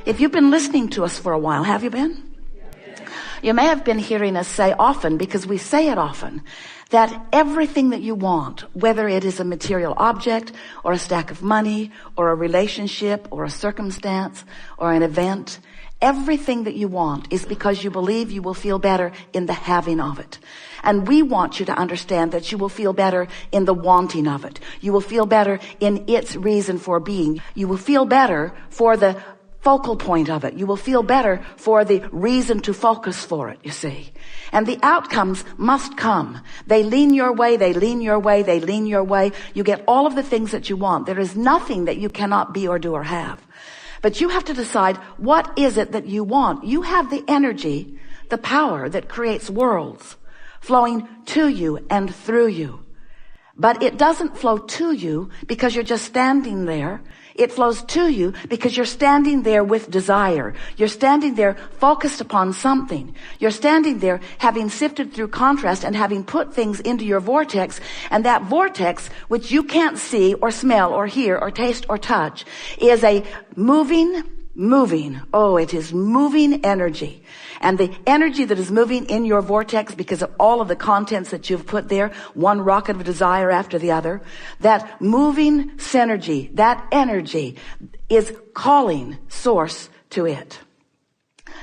If you've been listening to us for a while, have you been? You may have been hearing us say often, because we say it often, that everything that you want, whether it is a material object or a stack of money or a relationship or a circumstance or an event, everything that you want is because you believe you will feel better in the having of it. And we want you to understand that you will feel better in the wanting of it. You will feel better in its reason for being. You will feel better for the focal point of it. You will feel better for the reason to focus for it, you see. And the outcomes must come. They lean your way, they lean your way, they lean your way. You get all of the things that you want. There is nothing that you cannot be or do or have. But you have to decide, what is it that you want? You have the energy, the power that creates worlds flowing to you and through you. But it doesn't flow to you because you're just standing there. It flows to you because you're standing there with desire. You're standing there focused upon something. You're standing there having sifted through contrast and having put things into your vortex. And that vortex, which you can't see or smell or hear or taste or touch, is a moving, it is moving energy. And the energy that is moving in your vortex because of all of the contents that you've put there, one rocket of desire after the other, that moving synergy, that energy is calling source to it.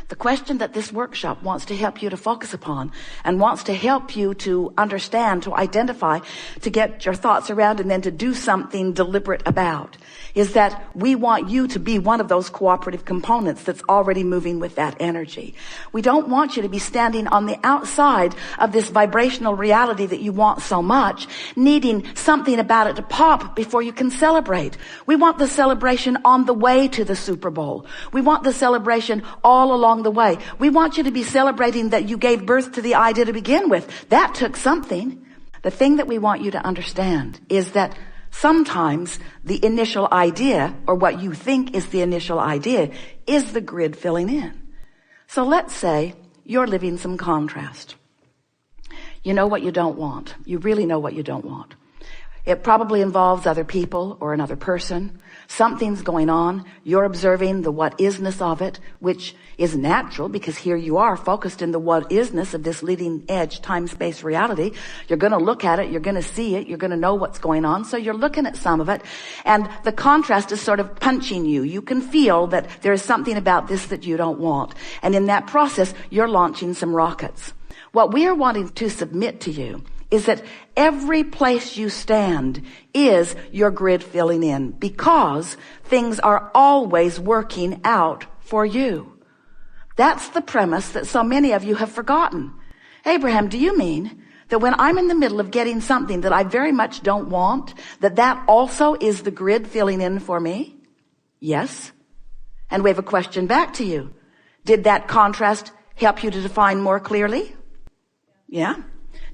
The question that this workshop wants to help you to focus upon and wants to help you to understand, to identify, to get your thoughts around and then to do something deliberate about is that we want you to be one of those cooperative components that's already moving with that energy. We don't want you to be standing on the outside of this vibrational reality that you want so much, needing something about it to pop before you can celebrate. We want the celebration on the way to the Super Bowl. We want the celebration all along the way. We want you to be celebrating that you gave birth to the idea to begin with. That took something. The thing that we want you to understand is that sometimes the initial idea, or what you think is the initial idea, is the grid filling in. So let's say you're living some contrast. You know what you don't want. You really know what you don't want. It probably involves other people or another person. Something's going on. You're observing the what isness of it, which is natural because here you are focused in the what isness of this leading edge time-space reality. You're going to look at it. You're going to see it. You're going to know what's going on. So you're looking at some of it, and the contrast is sort of punching you. You can feel that there is something about this that you don't want. And in that process, you're launching some rockets. What we are wanting to submit to you is that every place you stand is your grid filling in, because things are always working out for you. That's the premise that so many of you have forgotten. Abraham, do you mean that when I'm in the middle of getting something that I very much don't want, that also is the grid filling in for me? Yes. And we have a question back to you. Did that contrast help you to define more clearly? Yeah.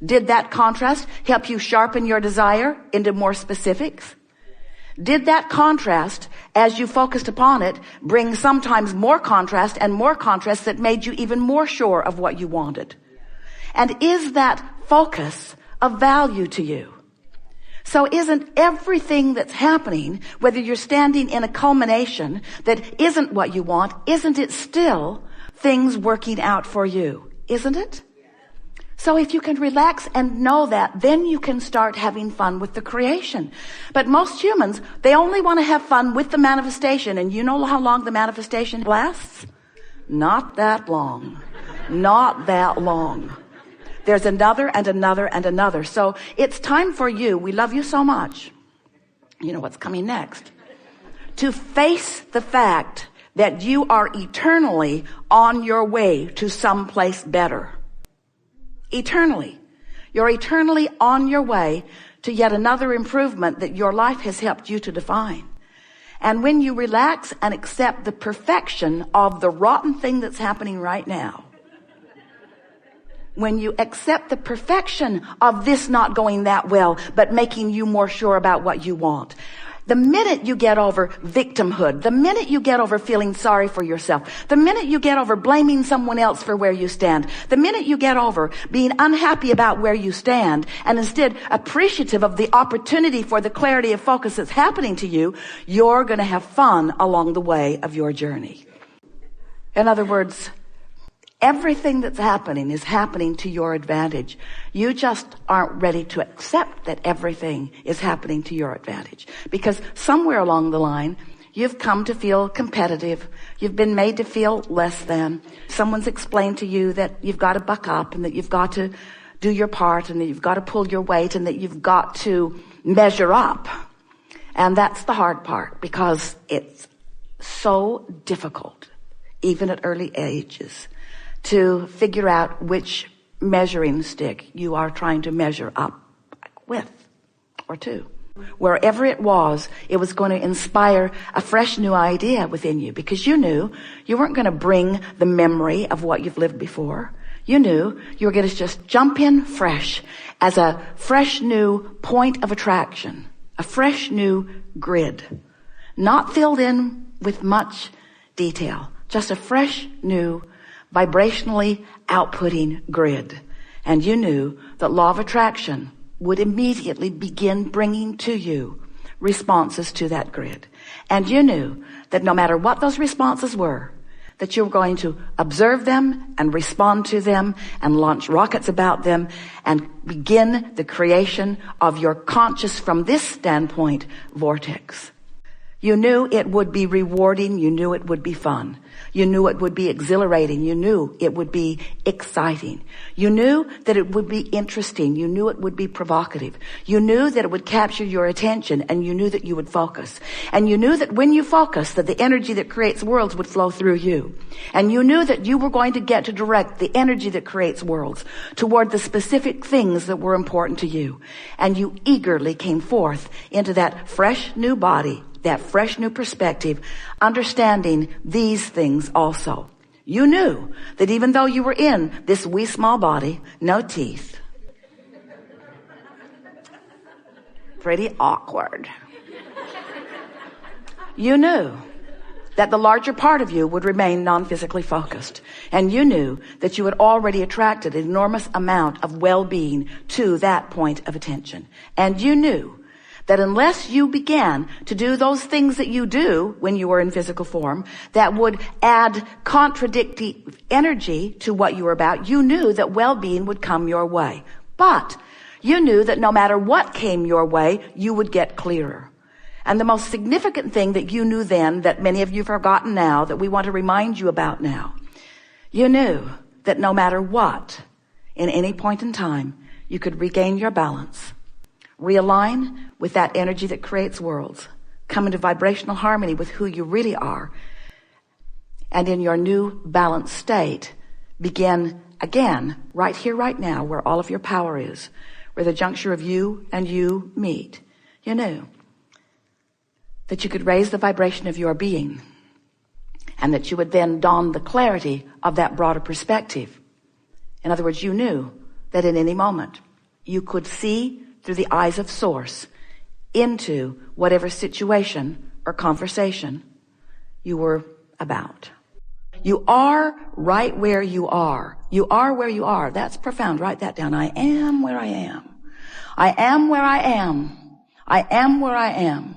Did that contrast help you sharpen your desire into more specifics? Did that contrast, as you focused upon it, bring sometimes more contrast and more contrast that made you even more sure of what you wanted? And is that focus of value to you? So isn't everything that's happening, whether you're standing in a culmination that isn't what you want, isn't it still things working out for you? Isn't it? So if you can relax and know that, then you can start having fun with the creation. But most humans, they only want to have fun with the manifestation. And you know how long the manifestation lasts? Not that long. Not that long. There's another and another and another. So it's time for you. We love you so much. You know what's coming next. To face the fact that you are eternally on your way to someplace better. Eternally. You're eternally on your way to yet another improvement that your life has helped you to define. And when you relax and accept the perfection of the rotten thing that's happening right now, when you accept the perfection of this not going that well, but making you more sure about what you want, the minute you get over victimhood, the minute you get over feeling sorry for yourself, the minute you get over blaming someone else for where you stand, the minute you get over being unhappy about where you stand and instead appreciative of the opportunity for the clarity of focus that's happening to you, you're going to have fun along the way of your journey. In other words, everything that's happening is happening to your advantage. You just aren't ready to accept that everything is happening to your advantage. Because somewhere along the line, you've come to feel competitive. You've been made to feel less than. Someone's explained to you that you've got to buck up and that you've got to do your part and that you've got to pull your weight and that you've got to measure up. And that's the hard part, because it's so difficult, even at early ages, to figure out which measuring stick you are trying to measure up with or to. Wherever it was going to inspire a fresh new idea within you, because you knew you weren't going to bring the memory of what you've lived before. You knew you were going to just jump in fresh as a fresh new point of attraction, a fresh new grid, not filled in with much detail, just a fresh new vibrationally outputting grid. And you knew that law of attraction would immediately begin bringing to you responses to that grid. And you knew that no matter what those responses were, that you were going to observe them and respond to them and launch rockets about them and begin the creation of your conscious, from this standpoint, vortex. You knew it would be rewarding. You knew it would be fun. You knew it would be exhilarating. You knew it would be exciting. You knew that it would be interesting. You knew it would be provocative. You knew that it would capture your attention, and you knew that you would focus. And you knew that when you focus, that the energy that creates worlds would flow through you. And you knew that you were going to get to direct the energy that creates worlds toward the specific things that were important to you. And you eagerly came forth into that fresh new body, that fresh new perspective, understanding these things also. You knew that even though you were in this wee small body, no teeth, pretty awkward, you knew that the larger part of you would remain non-physically focused. And you knew that you had already attracted an enormous amount of well-being to that point of attention. And you knew that unless you began to do those things that you do when you were in physical form that would add contradictory energy to what you were about, you knew that well-being would come your way. But you knew that no matter what came your way, you would get clearer. And the most significant thing that you knew then, that many of you have forgotten now, that we want to remind you about now, you knew that no matter what, in any point in time, you could regain your balance, realign with that energy that creates worlds, come into vibrational harmony with who you really are, and in your new balanced state, begin again, right here, right now, where all of your power is, where the juncture of you and you meet. You knew that you could raise the vibration of your being, and that you would then don the clarity of that broader perspective. In other words, you knew that in any moment you could see through the eyes of Source into whatever situation or conversation you were about. You are right where you are. You are where you are. That's profound. Write that down. I am where I am. I am where I am. I am where I am.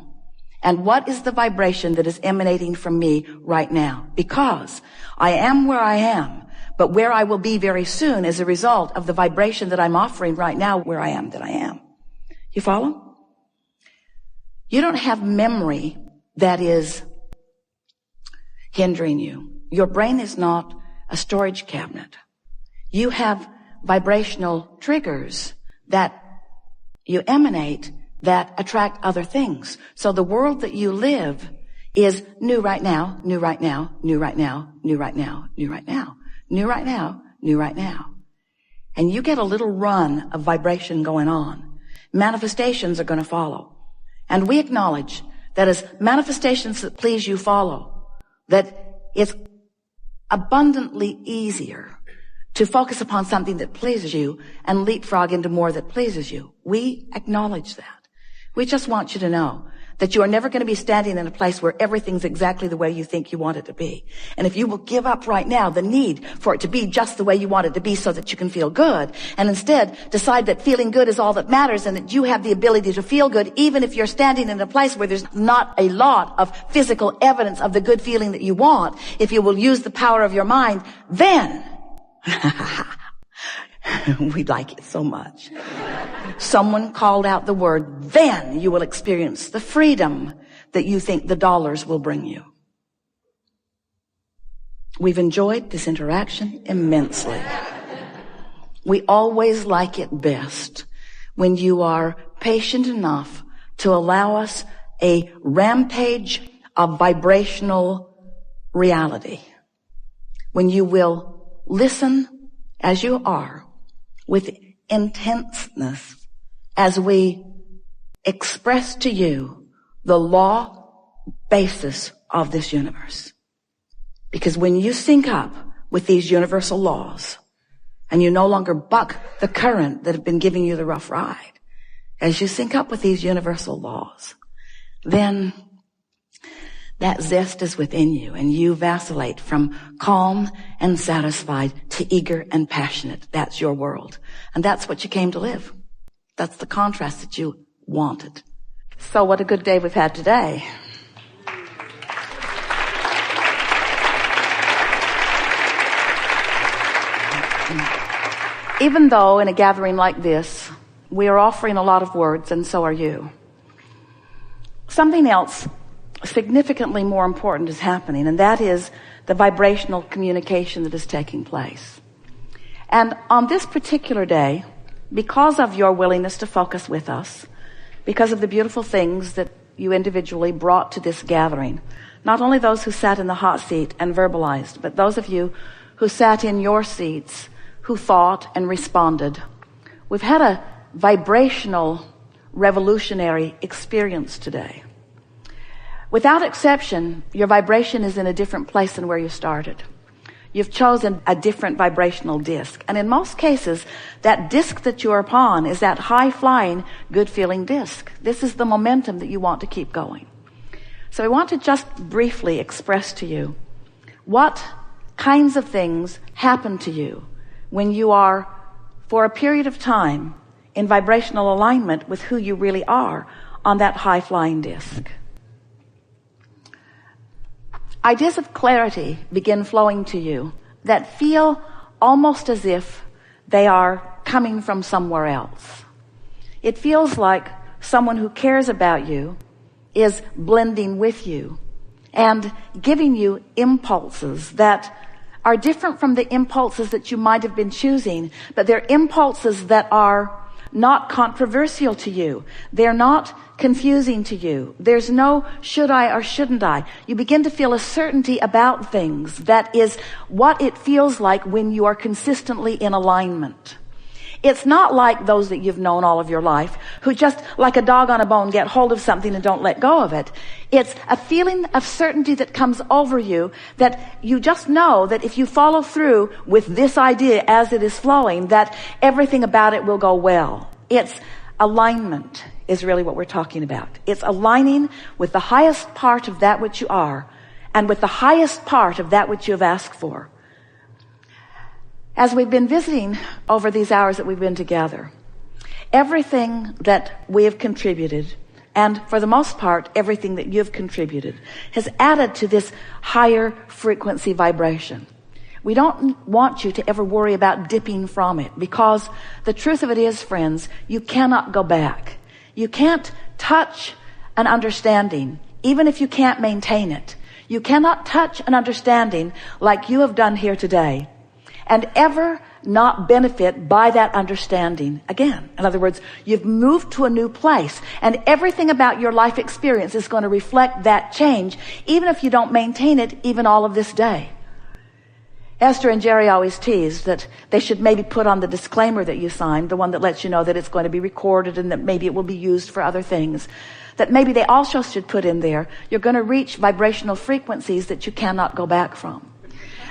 And what is the vibration that is emanating from me right now? Because I am where I am, but where I will be very soon is a result of the vibration that I'm offering right now, where I am, that I am. You follow? You don't have memory that is hindering you. Your brain is not a storage cabinet. You have vibrational triggers that you emanate that attract other things. So the world that you live is new right now, new right now, new right now, new right now, new right now, new right now, new right now. And you get a little run of vibration going on. Manifestations are going to follow. And we acknowledge that as manifestations that please you follow, that it's abundantly easier to focus upon something that pleases you and leapfrog into more that pleases you. We acknowledge that. We just want you to know that you are never going to be standing in a place where everything's exactly the way you think you want it to be. And if you will give up right now the need for it to be just the way you want it to be so that you can feel good, and instead decide that feeling good is all that matters and that you have the ability to feel good even if you're standing in a place where there's not a lot of physical evidence of the good feeling that you want, if you will use the power of your mind, then we like it so much. Someone called out the word, then you will experience the freedom that you think the dollars will bring you. We've enjoyed this interaction immensely. We always like it best when you are patient enough to allow us a rampage of vibrational reality. When you will listen as you are with intenseness as we express to you the law basis of this universe. Because when you sync up with these universal laws and you no longer buck the current that have been giving you the rough ride, as you sync up with these universal laws, then that zest is within you and you vacillate from calm and satisfied to eager and passionate. That's your world. And that's what you came to live. That's the contrast that you wanted. So what a good day we've had today. Even though in a gathering like this, we are offering a lot of words, and so are you, something else significantly more important is happening, and that is the vibrational communication that is taking place. And on this particular day, because of your willingness to focus with us, because of the beautiful things that you individually brought to this gathering, not only those who sat in the hot seat and verbalized, but those of you who sat in your seats, who thought and responded, we've had a vibrational, revolutionary experience today. Without exception, your vibration is in a different place than where you started. You've chosen a different vibrational disc. And in most cases, that disc that you're upon is that high-flying, good-feeling disc. This is the momentum that you want to keep going. So I want to just briefly express to you what kinds of things happen to you when you are, for a period of time, in vibrational alignment with who you really are on that high-flying disc. Ideas of clarity begin flowing to you that feel almost as if they are coming from somewhere else. It feels like someone who cares about you is blending with you and giving you impulses that are different from the impulses that you might have been choosing, but they're impulses that are not controversial to you. They're not confusing to you. There's no should I or shouldn't I. You begin to feel a certainty about things that is what it feels like when you are consistently in alignment. It's not like those that you've known all of your life who just like a dog on a bone get hold of something and don't let go of it. It's a feeling of certainty that comes over you that you just know that if you follow through with this idea as it is flowing, that everything about it will go well. It's alignment is really what we're talking about. It's aligning with the highest part of that which you are and with the highest part of that which you have asked for. As we've been visiting over these hours that we've been together, everything that we have contributed, and for the most part, everything that you've contributed, has added to this higher frequency vibration. We don't want you to ever worry about dipping from it, because the truth of it is, friends, you cannot go back. You can't touch an understanding, even if you can't maintain it. You cannot touch an understanding like you have done here today and ever not benefit by that understanding again. In other words, you've moved to a new place, and everything about your life experience is going to reflect that change, even if you don't maintain it even all of this day. Esther and Jerry always tease that they should maybe put on the disclaimer that you signed, the one that lets you know that it's going to be recorded and that maybe it will be used for other things, that maybe they also should put in there, you're going to reach vibrational frequencies that you cannot go back from.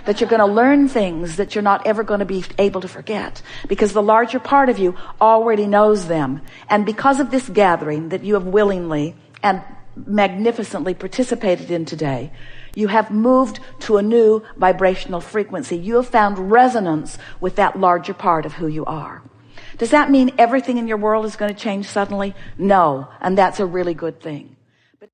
That you're going to learn things that you're not ever going to be able to forget, because the larger part of you already knows them. And because of this gathering that you have willingly and magnificently participated in today, you have moved to a new vibrational frequency. You have found resonance with that larger part of who you are. Does that mean everything in your world is going to change suddenly? No, and that's a really good thing.